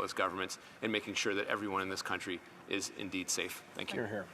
as governments in making sure that everyone in this country is indeed safe. Thank you. Here.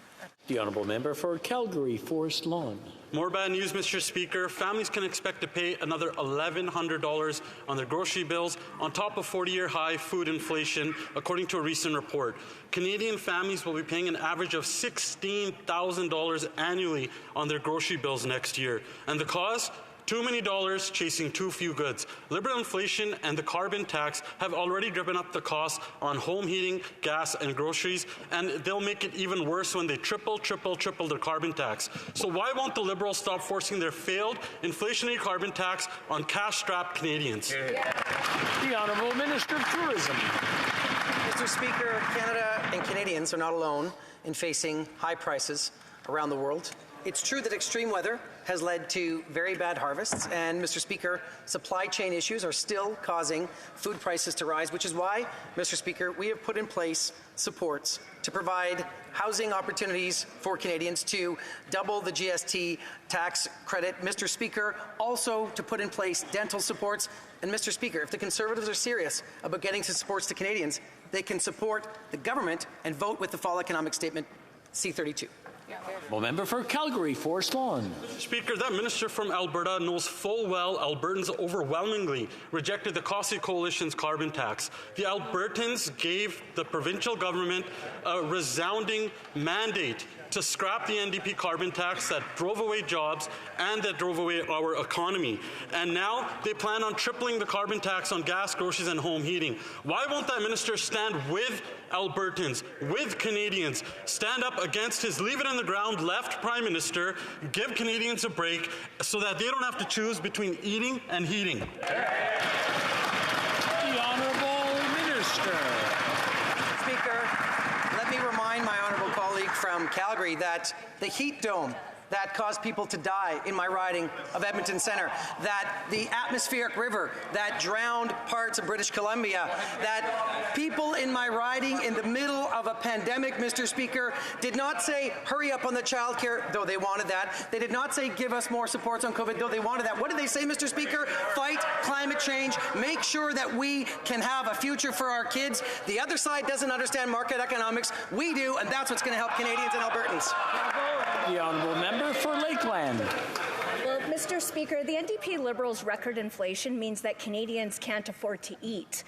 The honourable member for Calgary Forest Lawn. More bad news, Mr. Speaker. Families can expect to pay another $1,100 on their grocery bills on top of 40-year high food inflation, according to a recent report. Canadian families will be paying an average of $16,000 annually on their grocery bills next year. And the cause? Too many dollars chasing too few goods. Liberal inflation and the carbon tax have already driven up the costs on home heating, gas, and groceries, and they'll make it even worse when they triple their carbon tax. So why won't the Liberals stop forcing their failed inflationary carbon tax on cash-strapped Canadians? The Honourable Minister of Tourism. Mr. Speaker, Canada and Canadians are not alone in facing high prices around the world. It's true that extreme weather has led to very bad harvests, and, Mr. Speaker, supply chain issues are still causing food prices to rise, which is why, Mr. Speaker, we have put in place supports to provide housing opportunities for Canadians, to double the GST tax credit, Mr. Speaker, also to put in place dental supports. And, Mr. Speaker, if the Conservatives are serious about getting to supports to Canadians, they can support the government and vote with the Fall Economic Statement C-32. Member for Calgary Forest Lawn. Speaker, that minister from Alberta knows full well Albertans overwhelmingly rejected the Costly Coalition's carbon tax. The Albertans gave the provincial government a resounding mandate to scrap the NDP carbon tax that drove away jobs and that drove away our economy. And now they plan on tripling the carbon tax on gas, groceries, and home heating. Why won't that minister stand with Albertans, with Canadians, stand up against his leave-it-in-the-ground left Prime Minister, give Canadians a break so that they don't have to choose between eating and heating? The Honourable Minister. Speaker, let me remind my honourable colleague from Calgary that the heat dome that caused people to die in my riding of Edmonton Centre, that the atmospheric river that drowned parts of British Columbia, that people in my riding in the middle of a pandemic, Mr. Speaker, did not say hurry up on the childcare, though they wanted that. They did not say give us more supports on COVID, though they wanted that. What did they say, Mr. Speaker? Fight climate change, make sure that we can have a future for our kids. The other side doesn't understand market economics. We do, and that's what's going to help Canadians and Albertans. The Honourable Member for Lakeland. Well, Mr. Speaker, the NDP Liberals' record inflation means that Canadians can't afford to eat.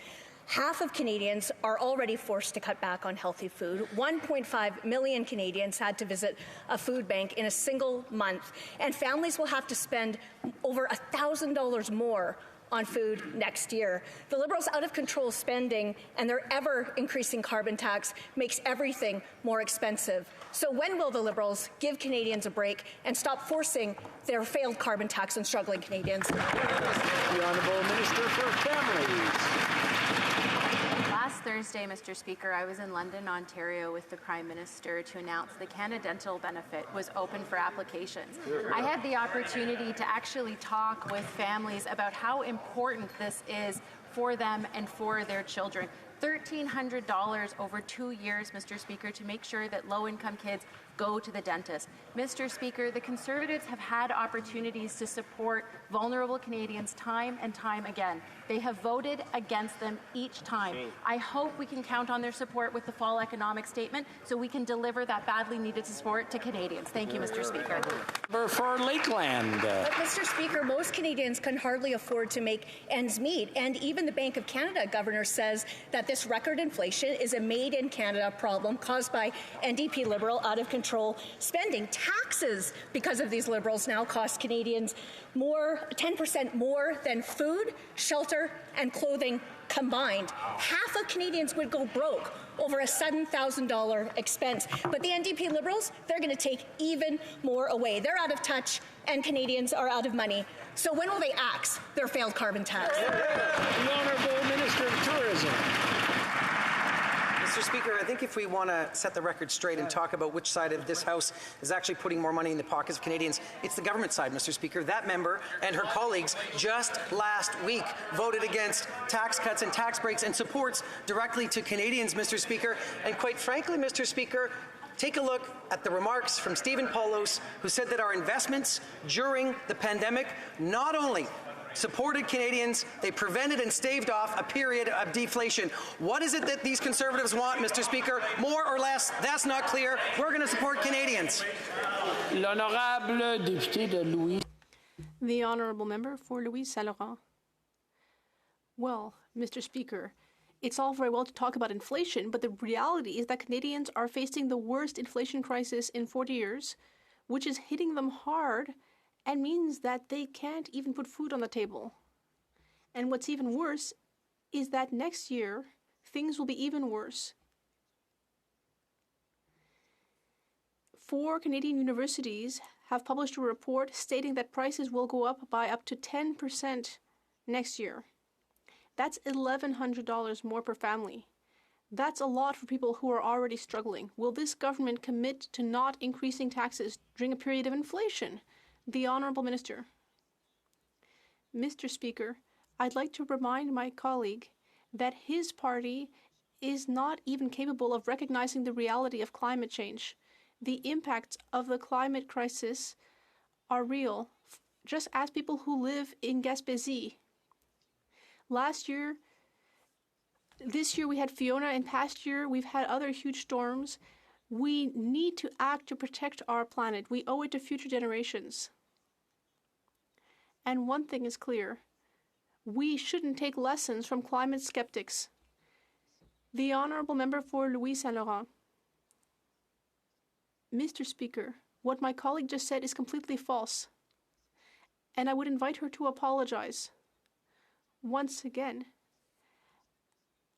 Half of Canadians are already forced to cut back on healthy food. 1.5 million Canadians had to visit a food bank in a single month, and families will have to spend over $1,000 more on food next year. The Liberals' out-of-control spending and their ever-increasing carbon tax makes everything more expensive. So when will the Liberals give Canadians a break and stop forcing their failed carbon tax on struggling Canadians? The Honourable Minister for Families. Last Thursday, Mr. Speaker, I was in London, Ontario with the Prime Minister to announce the Canada Dental benefit was open for applications. I had the opportunity to actually talk with families about how important this is for them and for their children. $1,300 over 2 years, Mr. Speaker, to make sure that low-income kids go to the dentist. Mr. Speaker, the Conservatives have had opportunities to support vulnerable Canadians time and time again. They have voted against them each time. I hope we can count on their support with the Fall Economic Statement so we can deliver that badly needed support to Canadians. Thank you, Mr. Speaker. For Lakeland. But, Mr. Speaker, most Canadians can hardly afford to make ends meet, and even the Bank of Canada governor says that this record inflation is a made-in-Canada problem caused by NDP Liberal out-of-control spending. Taxes, because of these Liberals, now cost Canadians 10% more than food, shelter, and clothing combined. Half of Canadians would go broke over a $7,000 expense. But the NDP Liberals, they're going to take even more away. They're out of touch, and Canadians are out of money. So when will they axe their failed carbon tax? The Honourable Minister of Tourism. Mr. Speaker, I think if we want to set the record straight and talk about which side of this House is actually putting more money in the pockets of Canadians, it's the government side, Mr. Speaker. That member and her colleagues just last week voted against tax cuts and tax breaks and supports directly to Canadians, Mr. Speaker. And quite frankly, Mr. Speaker, take a look at the remarks from Stephen Paulos, who said that our investments during the pandemic not only supported Canadians. They prevented and staved off a period of deflation. What is it that these Conservatives want, Mr. Speaker? More or less? That's not clear. We're going to support Canadians. L'honorable député de Louis. The honourable member for Louis Saint Laurent. Well, Mr. Speaker, it's all very well to talk about inflation, but the reality is that Canadians are facing the worst inflation crisis in 40 years, which is hitting them hard and means that they can't even put food on the table. And what's even worse is that next year, things will be even worse. 4 Canadian universities have published a report stating that prices will go up by up to 10% next year. That's $1,100 more per family. That's a lot for people who are already struggling. Will this government commit to not increasing taxes during a period of inflation? The Honourable Minister. Mr. Speaker, I'd like to remind my colleague that his party is not even capable of recognizing the reality of climate change. The impacts of the climate crisis are real. Just ask people who live in Gaspésie. This year we had Fiona, and past year we've had other huge storms. We need to act to protect our planet. We owe it to future generations. And one thing is clear. We shouldn't take lessons from climate skeptics. The honourable member for Louis Saint Laurent. Mr. Speaker, what my colleague just said is completely false. And I would invite her to apologize. Once again,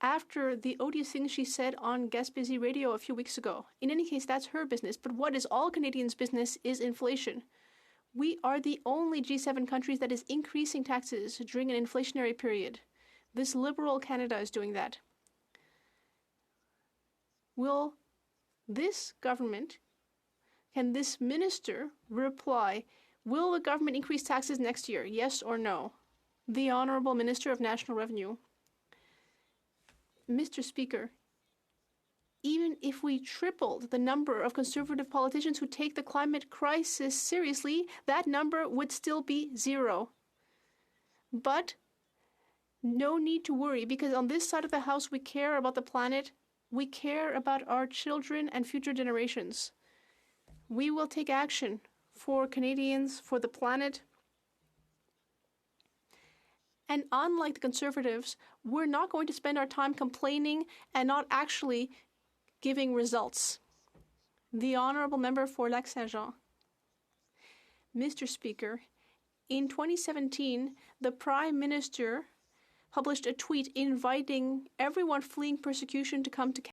after the odious things she said on Gaspésie radio a few weeks ago. In any case, that's her business. But what is all Canadians' business is inflation. We are the only G7 countries that is increasing taxes during an inflationary period. This Liberal Canada is doing that. Will this government, can this minister reply, will the government increase taxes next year, yes or no? The Honourable Minister of National Revenue. Mr. Speaker, even if we tripled the number of Conservative politicians who take the climate crisis seriously, that number would still be 0. But no need to worry, because on this side of the House we care about the planet, we care about our children and future generations. We will take action for Canadians, for the planet. And unlike the Conservatives, we're not going to spend our time complaining and not actually giving results. The Honourable Member for Lac-Saint-Jean. Mr. Speaker, in 2017, the Prime Minister published a tweet inviting everyone fleeing persecution to come to